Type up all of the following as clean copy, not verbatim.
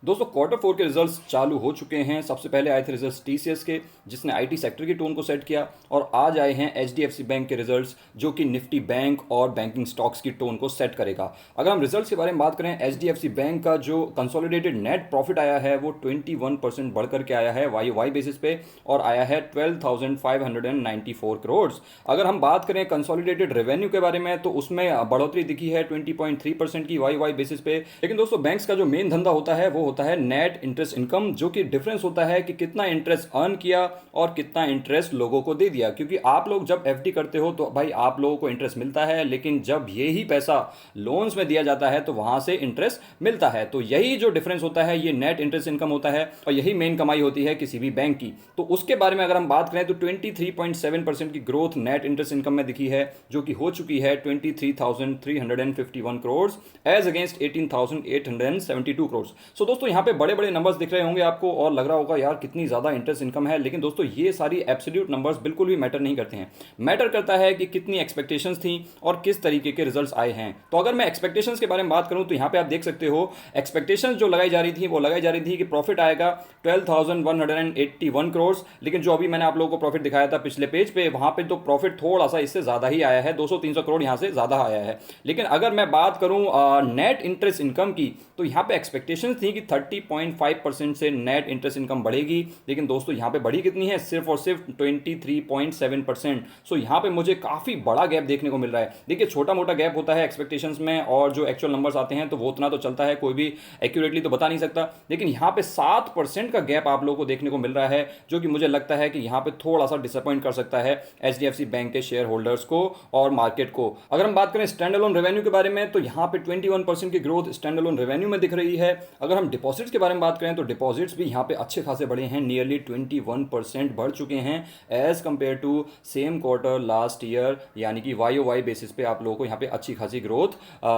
दोस्तों quarter four के results चालू हो चुके हैं। सबसे पहले आए थे रिजल्ट्स टीसीएस के, जिसने आईटी सेक्टर की टोन को सेट किया, और आज आए हैं एचडीएफसी बैंक के रिजल्ट्स, जो कि निफ्टी बैंक और बैंकिंग स्टॉक्स की टोन को सेट करेगा। अगर हम रिजल्ट्स के बारे में बात करें, एचडीएफसी बैंक का जो कंसोलिडेटेड नेट प्रॉफिट आया है वो 21% बढ़कर के आया है वाई बेसिस पे, और आया है 12,594 करोड़। अगर हम बात करें कंसोलिडेटेड रेवेन्यू के बारे में, तो उसमें बढ़ोतरी दिखी है 20.3% की वाई बेसिस पे। लेकिन दोस्तों बैंक्स का जो मेन धंधा होता है वो होता है नेट इंटरेस्ट इनकम, जो कि डिफरेंस होता है कि कितना इंटरेस्ट अर्न किया और कितना इंटरेस्ट लोगों को दे दिया। क्योंकि आप लोग जब एफडी करते हो तो भाई आप लोगों को इंटरेस्ट मिलता है, लेकिन जब यही पैसा लोन्स में दिया जाता है तो वहां से इंटरेस्ट मिलता है। तो यही जो डिफरेंस होता है ये नेट इंटरेस्ट इनकम होता है, और यही मेन कमाई होती है किसी भी बैंक की। तो उसके बारे में अगर हम बात करें तो 23.7% की ग्रोथ नेट इंटरेस्ट इनकम में दिखी है, जो कि हो चुकी है 23,351 करोड़ एज अगेंस्ट 18,872 करोड़। सो दोस्तों यहाँ पे बड़े बड़े नंबर्स दिख रहे होंगे आपको और लग रहा होगा यार कितनी ज्यादा इंटरेस्ट इनकम है, लेकिन दोस्तों ये सारी एब्सोल्यूट नंबर्स बिल्कुल भी मैटर नहीं करते हैं। मैटर करता है कि कितनी एक्सपेक्टेशंस थी और किस तरीके के रिजल्ट्स आए हैं। तो अगर मैं एक्सपेक्टेशंस के बारे में बात करूं तो यहाँ पे आप देख सकते हो, एक्सपेक्टेशंस जो लगाई जा रही थी वो लगाई जा रही थी कि प्रॉफिट आएगा 12,181 करोड़, लेकिन जो अभी मैंने आप लोगों को प्रॉफिट दिखाया था पिछले पेज पे, वहां पे तो प्रॉफिट थोड़ा सा इससे ज्यादा ही आया है, 200-300 करोड़ यहाँ से ज्यादा आया है। लेकिन अगर मैं बात करूं नेट इंटरेस्ट इनकम की, तो यहाँ पे एक्सपेक्टेशंस थी कि 30.5% से नेट इंटरेस्ट इनकम बढ़ेगी, लेकिन दोस्तों यहाँ पे बढ़ी कितनी है, सिर्फ और सिर्फ 23.7%। सो यहाँ पे मुझे काफी बड़ा गैप देखने को मिल रहा है। देखिए छोटा मोटा गैप होता है एक्सपेक्टेशंस में, और जो एक्चुअल नंबर्स आते हैं तो वो उतना तो चलता है, कोई भी एक्यूरेटली तो बता नहीं सकता। लेकिन यहाँ पे 7% का गैप आप लोगों को देखने को मिल रहा है, जो कि मुझे लगता है कि यहाँ पे थोड़ा सा डिसअपॉइंट कर सकता है एचडीएफसी बैंक के शेयर होल्डर्स को और मार्केट को। अगर हम बात करें स्टैंड अलोन रेवेन्यू के बारे में, तो यहाँ पे 21% की ग्रोथ स्टैंड अलोन रेवेन्यू में दिख रही है। अगर हम डिपॉजिट्स के बारे में बात करें तो डिपॉजिट्स भी यहाँ पे अच्छे खासे बढ़े हैं, नियरली 21% बढ़ चुके हैं as compare to same quarter last year, यानी कि वाई बेसिस पे आप लोगों को यहाँ पे अच्छी खासी ग्रोथ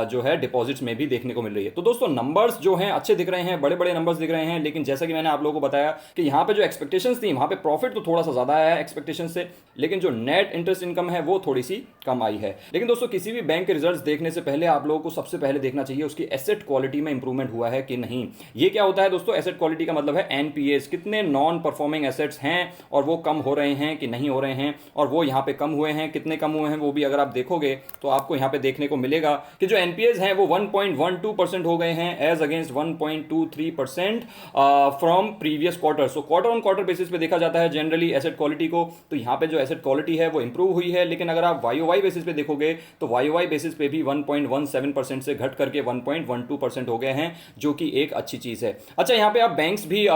जो है डिपॉजिट्स में भी देखने को मिल रही है। तो दोस्तों नंबर्स जो हैं अच्छे दिख रहे हैं, बड़े बड़े नंबर्स दिख रहे हैं, लेकिन जैसा कि मैंने आप लोगों को बताया कि यहाँ पे जो एक्सपेक्टेशंस थी वहां पे प्रॉफिट तो थोड़ा सा ज्यादा आया है एक्सपेक्टेशन से, लेकिन जो नेट इंटरेस्ट इनकम है वो थोड़ी सी कम आई है। लेकिन दोस्तों किसी भी बैंक के रिजल्ट्स देखने से पहले आप लोगों को सबसे पहले देखना चाहिए उसकी एसेट क्वालिटी में इंप्रूवमेंट हुआ है कि नहीं। ये क्या होता है दोस्तों, एसेट क्वालिटी का मतलब है एनपीएस, कितने नॉन परफॉर्मिंग एसेट्स हैं और वो कम हो रहे हैं कि नहीं हो रहे हैं, और वो यहाँ पे कम हुए हैं, कितने कम हुए हैं वो भी अगर आप देखोगे तो आपको यहाँ पे देखने को मिलेगा कि जो एनपीएस हैं वो 1.12% हो गए हैं as against 1.23% from previous quarter. So quarter on quarter basis पे देखा जाता है जनरली एसेट क्वालिटी को, तो यहाँ पे जो एसेट क्वालिटी है वो इंप्रूव हुई है। लेकिन अगर आप वाई बेसिस पे देखोगे तो वाई बेसिस पे भी 1.17% से घट करके 1.12% हो गए हैं, जो कि एक अच्छी चीज है। अच्छा यहाँ पे आप बैंक्स भी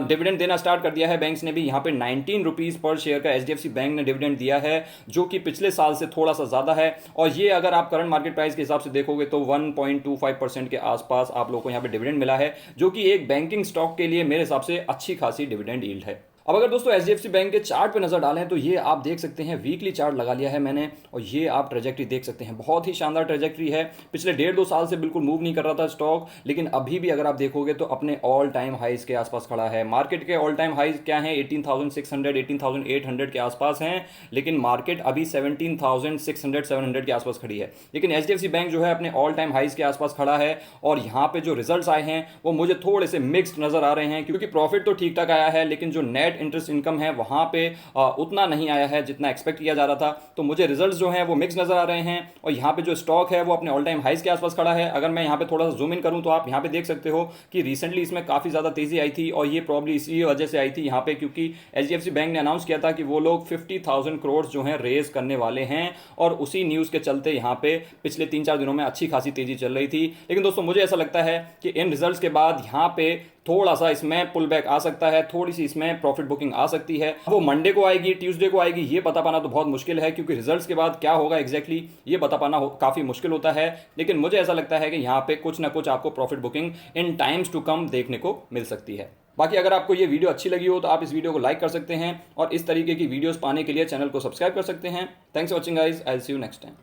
डिविडेंड देना स्टार्ट कर दिया है। बैंक्स ने भी यहाँ पे 19 रुपीज पर शेयर का एचडीएफसी बैंक ने डिविडेंड दिया है, जो कि पिछले साल से थोड़ा सा ज्यादा है, और ये अगर आप करंट मार्केट प्राइस के हिसाब से देखोगे तो 1.25% के आसपास आप लोगों को यहाँ पे डिविडेंड मिला है, जो कि एक बैंकिंग स्टॉक के लिए मेरे हिसाब से अच्छी खासी डिविडेंड यील्ड है। अब अगर दोस्तों एचडीएफसी बैंक के चार्ट पे नजर डालें तो ये आप देख सकते हैं, वीकली चार्ट लगा लिया है मैंने, और ये आप ट्रेजेक्टरी देख सकते हैं, बहुत ही शानदार ट्रेजेक्टरी है। पिछले 1.5-2 साल से बिल्कुल मूव नहीं कर रहा था स्टॉक, लेकिन अभी भी अगर आप देखोगे तो अपने ऑल टाइम हाइज के आसपास खड़ा है। मार्केट के ऑल टाइम हाइज क्या है, 18,600 18,800 के आसपास हैं, लेकिन मार्केट अभी 17,600 700 के आसपास खड़ी है। लेकिन एचडीएफसी बैंक जो है अपने ऑल टाइम हाइज के आसपास खड़ा है, और यहाँ पे जो रिजल्ट आए हैं वो मुझे थोड़े से मिक्सड नजर आ रहे हैं, क्योंकि प्रॉफिट तो ठीक ठाक आया है, लेकिन जो नेट इंटरेस्ट इनकम है वहां पे उतना नहीं आया है जितना एक्सपेक्ट किया जा रहा था। तो मुझे रिजल्ट्स जो हैं वो मिक्स नजर आ रहे हैं, और यहाँ पे जो स्टॉक है वो अपने ऑल टाइम हाइज के आसपास खड़ा है। अगर मैं यहाँ पे थोड़ा सा जूम इन करूं तो आप यहाँ पे देख सकते हो कि रिसेंटली इसमें काफी ज्यादा तेजी आई थी, और ये प्रॉब्ली इसी वजह से आई थी यहाँ पे क्योंकि एचडीएफसी बैंक ने अनाउंस किया था कि वो लोग 50,000 करोड़ जो है रेज करने वाले हैं, और उसी न्यूज के चलते यहाँ पे पिछले 3-4 दिनों में अच्छी खासी तेजी चल रही थी। लेकिन दोस्तों मुझे ऐसा लगता है कि इन रिजल्ट्स के बाद यहाँ पे थोड़ा सा इसमें पुल बैक आ सकता है, थोड़ी सी इसमें प्रॉफिट बुकिंग आ सकती है। वो मंडे को आएगी, ट्यूसडे को आएगी, ये बता पाना तो बहुत मुश्किल है, क्योंकि रिजल्ट्स के बाद क्या होगा एग्जैक्टली ये बता पाना काफी मुश्किल होता है। लेकिन मुझे ऐसा लगता है कि यहाँ पे कुछ ना कुछ आपको profit booking in times to come देखने को मिल सकती है। बाकी अगर आपको ये वीडियो अच्छी लगी हो तो आप इस वीडियो को लाइक कर सकते हैं, और इस तरीके की वीडियोस पाने के लिए चैनल को सब्सक्राइब कर सकते हैं। Thanks for watching guys, I will see you next time.